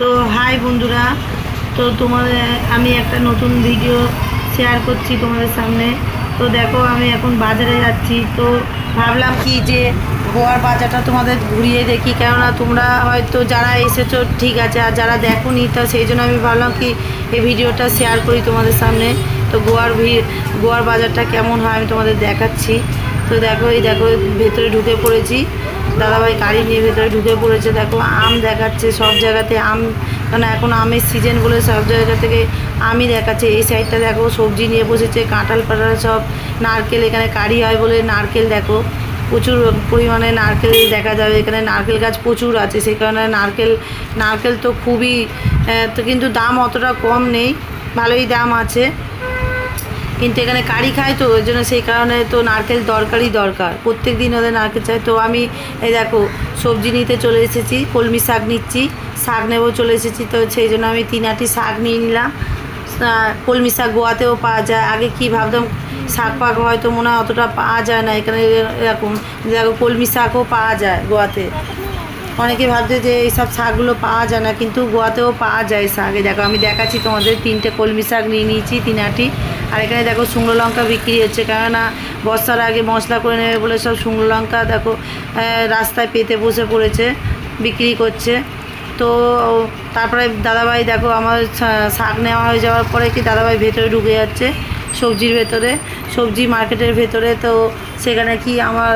তো হাই বন্ধুরা, তো তোমাদের আমি একটা নতুন ভিডিও শেয়ার করছি তোমাদের সামনে। তো দেখো আমি এখন বাজারে যাচ্ছি, তো ভাবলাম কি যে গোয়ার বাজারটা তোমাদের ঘুরিয়ে দেখি, কেননা তোমরা হয়তো যারা এসেছো ঠিক আছে, আর যারা দেখোনি তো সেই জন্য আমি ভাবলাম কি এই ভিডিওটা শেয়ার করি তোমাদের সামনে। তো গোয়ার বাজারটা কেমন হয় আমি তোমাদের দেখাচ্ছি। তো দেখো এই দেখো ভেতরে ঢুকে পড়েছি, দাদাভাই গাড়ি নিয়ে ভেতরে ঢুকে পড়েছে। দেখো আম দেখাচ্ছে, সব জায়গাতে আম, কারণ এখন আমের সিজন বলে সব জায়গা থেকে আমই দেখাচ্ছে। এই সাইডটা দেখো সবজি নিয়ে বসেছে, কাঁঠাল পাটাল সব, নারকেল, এখানে কারি হয় বলে নারকেল দেখো প্রচুর পরিমাণে নারকেল দেখা যাবে। এখানে নারকেল গাছ প্রচুর আছে, সেই কারণে নারকেল তো খুবই তো, কিন্তু দাম অতটা কম নেই, ভালোই দাম আছে। কিন্তু এখানে কারি খায় তো ওই জন্য, সেই কারণে তো নারকেল দরকার, প্রত্যেক দিন ওদের নারকেল চাই। তো আমি এই দেখো সবজি নিতে চলে এসেছি, কলমি শাক নিচ্ছি, শাক নেবো চলে এসেছি। তো সেই জন্য আমি 3 আটি শাক নিয়ে নিলাম। কলমি শাক গোয়াতেও পাওয়া যায়, আগে কি ভাবতাম শাক পাক হয়তো মনে হয় অতটা পাওয়া যায় না, এখানে এরকম দেখো কলমি শাকও পাওয়া যায় গোয়াতে। অনেকে ভাবছে যে এইসব শাকগুলো পাওয়া যায় না, কিন্তু গোয়াতেও পাওয়া যায় শাক। দেখো আমি দেখাচ্ছি তোমাদের, 3টে কলমি শাক নিয়ে নিয়েছি, 3 আটি। আর এখানে দেখো শুকনো লঙ্কা বিক্রি হচ্ছে, কেননা বর্ষার আগে মশলা করে নেবে বলে সব শুকনো লঙ্কা দেখো রাস্তায় পেতে বসে পড়েছে, বিক্রি করছে। তো তারপরে দাদাভাই দেখো আমার শাক নেওয়া হয়ে যাওয়ার পরে কি দাদাভাই ভেতরে ঢুকে যাচ্ছে, সবজির ভেতরে, সবজি মার্কেটের ভেতরে। তো সেখানে কি আমার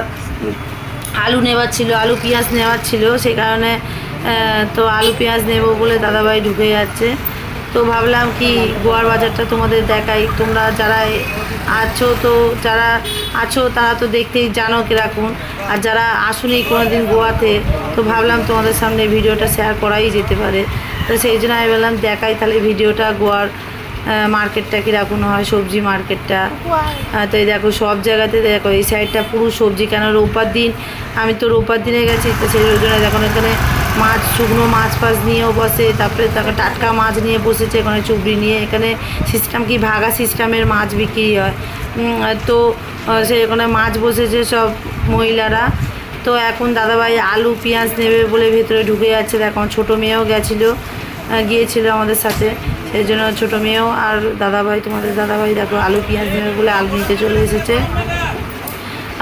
আলু নেওয়ার ছিল, আলু পেঁয়াজ নেওয়ার ছিল, সেই কারণে তো আলু পেঁয়াজ নেব বলে দাদাভাই ঢুকে যাচ্ছে। তো ভাবলাম কি গোয়ার বাজারটা তোমাদের দেখাই, তোমরা যারা আছো তো যারা আছো তারা তো দেখতেই জানো কীরকম, আর যারা আসুনি কোনো দিন গোয়াতে, তো ভাবলাম তোমাদের সামনে ভিডিওটা শেয়ার করাই যেতে পারে। তো সেই জন্য আমি বললাম দেখাই তাহলে ভিডিওটা গোয়ার মার্কেটটা কীরকম হয়, সবজি মার্কেটটা। তো এই দেখো সব জায়গাতে দেখো এই সাইডটা পুরো সবজি, কেন রোববার দিন, আমি তো রোববার দিনে গেছি, তো সেই জন্য দেখো এখানে মাছ, শুকনো মাছ ফাছ নিয়েও বসে, তারপরে দেখো টাটকা মাছ নিয়ে বসেছে, এখানে চুবড়ি নিয়ে, এখানে সিস্টেম কি ভাগা সিস্টেমের মাছ বিক্রি হয়। তো সে এখানে মাছ বসেছে সব মহিলারা। তো এখন দাদাভাই আলু পেঁয়াজ নেবে বলে ভেতরে ঢুকে যাচ্ছে। দেখো ছোটো মেয়েও গিয়েছিল আমাদের সাথে, সেই জন্য ছোটো মেয়েও আর দাদাভাই, তোমাদের দাদাভাই দেখো আলু পেঁয়াজ নেবে বলে আলু নিতে চলে এসেছে।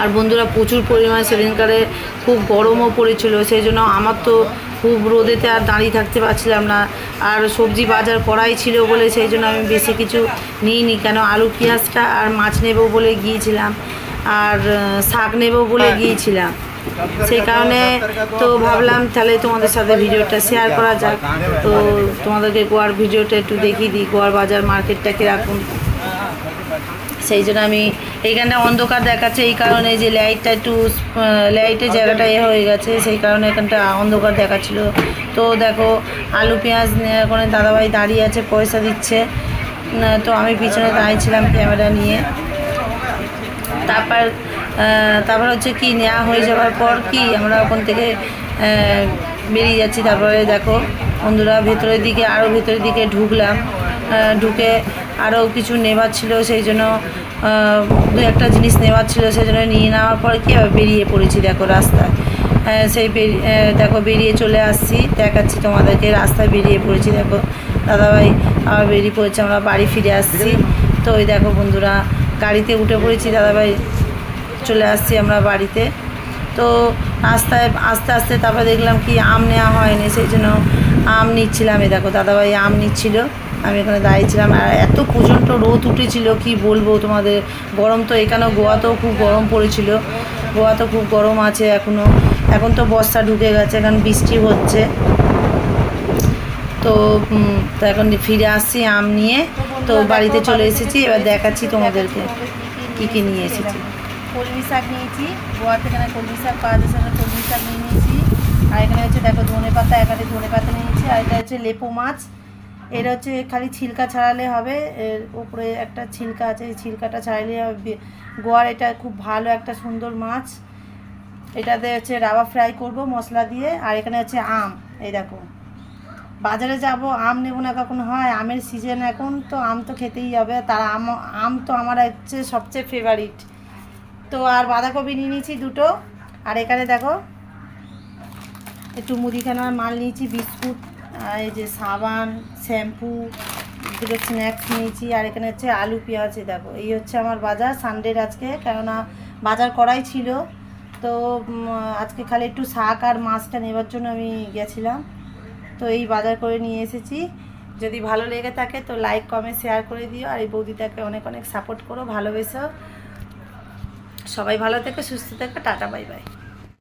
আর বন্ধুরা প্রচুর পরিমাণে সেদিনকারে খুব গরমও পড়েছিল, সেই জন্য আমার তো খুব রোদেতে আর দাঁড়িয়ে থাকতে পারছিলাম না, আর সবজি বাজার করাই ছিল বলে সেই জন্য আমি বেশি কিছু নিইনি, কেন আলু পেঁয়াজটা আর মাছ নেব বলে গিয়েছিলাম, আর শাক নেব বলে গিয়েছিলাম, সেই কারণে তো ভাবলাম তাহলে তোমাদের সাথে ভিডিওটা শেয়ার করা যাক। তো তোমাদেরকে গোয়ার ভিডিওটা একটু দেখিয়ে দিই, গোয়ার বাজার মার্কেটটা কীরকম। সেই জন্য আমি এইখানটা অন্ধকার দেখাচ্ছে, এই কারণে যে লাইটটা একটু লাইটের জায়গাটা হয়ে গেছে, সেই কারণে এখানটা অন্ধকার দেখাচ্ছিল। তো দেখো আলু পেঁয়াজ করে দাদাভাই দাঁড়িয়ে আছে, পয়সা দিচ্ছে। তো আমি পিছনে দাঁড়িয়েছিলাম ক্যামেরা নিয়ে। তারপর হচ্ছে কি নেওয়া হয়ে যাওয়ার পর কি আমরা ওখান থেকে বেরিয়ে যাচ্ছি। তারপরে দেখো বন্ধুরা ভেতরের দিকে ঢুকলাম, ঢুকে আরও কিছু নেওয়ার ছিল, সেই জন্য 2-একটা জিনিস নেওয়ার ছিল, সেই জন্য নিয়ে নেওয়ার পর কি বেরিয়ে পড়েছি দেখো রাস্তায়। দেখো বেরিয়ে চলে আসছি, দেখাচ্ছি তোমাদেরকে, রাস্তায় বেরিয়ে পড়েছি। দেখো দাদাভাই আবার বেরিয়ে পড়েছে, আমরা বাড়ি ফিরে আসছি। তো ওই দেখো বন্ধুরা গাড়িতে উঠে পড়েছি, দাদাভাই চলে আসছি আমরা বাড়িতে। তো রাস্তায় আস্তে আস্তে তারপরে দেখলাম কি আম নেওয়া হয়নি, সেই জন্য আম নিচ্ছিলাম। এই দেখো দাদাভাই আম নিচ্ছিল, আমি এখানে দাঁড়িয়েছিলাম। আর এত প্রচণ্ড রোদ উঠেছিল কি বলবো তোমাদের, গরম তো এখানেও, গোয়াতেও খুব গরম পড়েছিল, গোয়াতেও খুব গরম আছে এখনও। এখন তো বর্ষা ঢুকে গেছে, এখন বৃষ্টি হচ্ছে। তো এখন ফিরে আসছি আম নিয়ে, তো বাড়িতে চলে এসেছি। এবার দেখাচ্ছি তোমাদেরকে কী নিয়ে এসেছি। কলমি শাক নিয়েছি, গোয়াতে এখানে কলমি শাক পাওয়া যাচ্ছে, কলমি শাক নিয়ে নিয়েছি। আর এখানে হচ্ছে দেখো ধনে পাতা, 1 আটি ধনে পাতা নিয়েছি। আর এটা হচ্ছে লেপো মাছ, এটা হচ্ছে খালি ছিলকা ছাড়ালে হবে, এর উপরে একটা ছিলকা আছে, এই ছিলকাটা ছাড়ালে হবে। গোয়ার এটা খুব ভালো একটা সুন্দর মাছ, এটাতে হচ্ছে রাবা ফ্রাই করব মশলা দিয়ে। আর এখানে হচ্ছে আম, এই দেখো বাজারে যাব আম নেব না কখনো হয়, আমের সিজন এখন, তো আম তো খেতেই হবে, তার আম তো আমার হচ্ছে সবচেয়ে ফেভারিট। তো আর বাঁধাকপি নিয়ে নিয়েছি 2টো। আর এখানে দেখো একটু মুদিখানার মাল নিয়েছি, বিস্কুট আর এই যে সাবান, শ্যাম্পু, দুটো স্ন্যাক্স নিয়েছি। আর এখানে হচ্ছে আলু পেঁয়াজ। দেখো এই হচ্ছে আমার বাজার সানডের আজকে, কেননা বাজার করাই ছিল। তো আজকে খালি একটু শাক আর মাছটা নেবার জন্য আমি গেছিলাম। তো এই বাজার করে নিয়ে এসেছি। যদি ভালো লেগে থাকে তো লাইক কমেন্ট শেয়ার করে দিও। আর এই বৌদিটাকে অনেক অনেক সাপোর্ট করো, ভালোবেসো। সবাই ভালো থেকো, সুস্থ থেকো, টাটা বাই বাই।